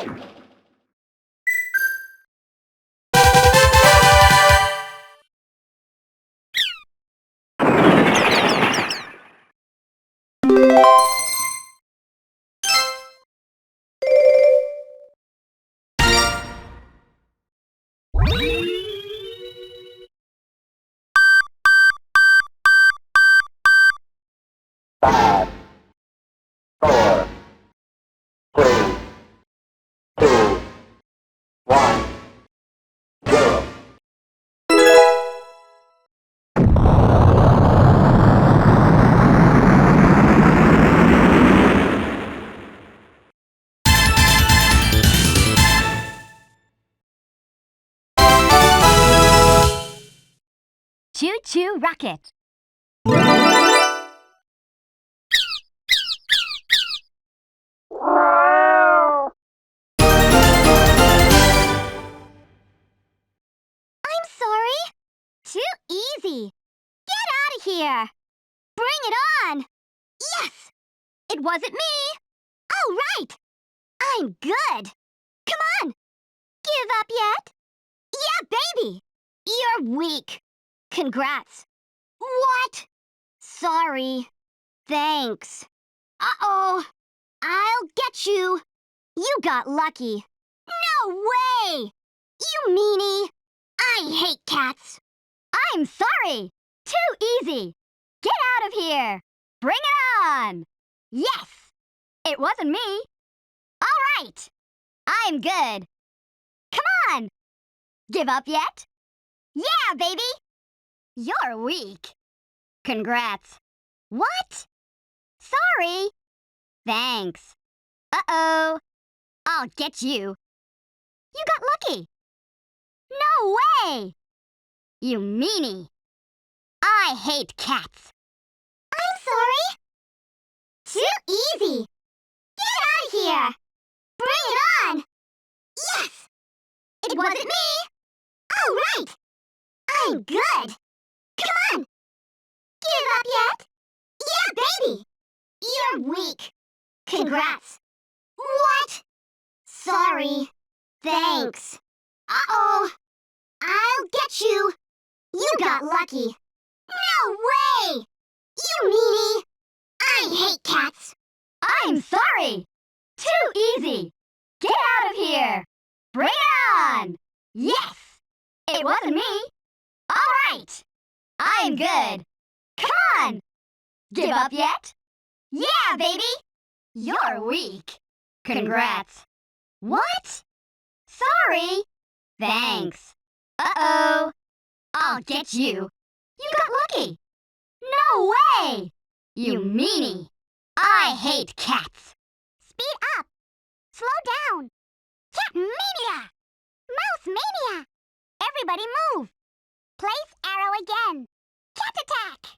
5, 4, 3, 2, 1, 0. ChuChu rocket. I'm sorry. Too easy. Get out of here. Bring it on. Yes! It wasn't me. Oh, right. I'm good. Come on. Give up yet? Yeah, baby. You're weak. Congrats. What? Sorry. Thanks. Uh-oh. I'll get you. You got lucky. No way! You meanie. I hate cats. I'm sorry. Too easy. Get out of here. Bring it on. Yes. It wasn't me. All right. I'm good. Come on. Give up yet? Yeah, baby. You're weak. Congrats. What? Sorry. Thanks. Uh-oh. I'll get you. You got lucky. No way. You meanie. I hate cats. I'm sorry. Too easy. Get out of here. Bring it on. Yes. It wasn't me. All right. I'm good. Come on. Give up yet? Yeah, baby. You're weak. Congrats. What? Sorry. Thanks. Uh-oh. I'll get you. You got lucky. No way! You meanie. I hate cats. I'm sorry. Too easy. Get out of here. Bring it on. Yes. It wasn't me. All right. I'm good. Come on. Give up yet? Yeah, baby. You're weak. Congrats. What? Sorry. Thanks. Uh-oh. I'll get you. You got lucky. No way. You meanie. I hate cats. Speed up. Slow down. Cat mania. Mouse mania. Everybody move. Place arrow again. Cat attack.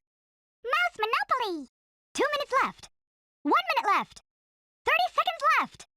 Mouse monopoly. 2 minutes left. 1 minute left. 30 seconds left.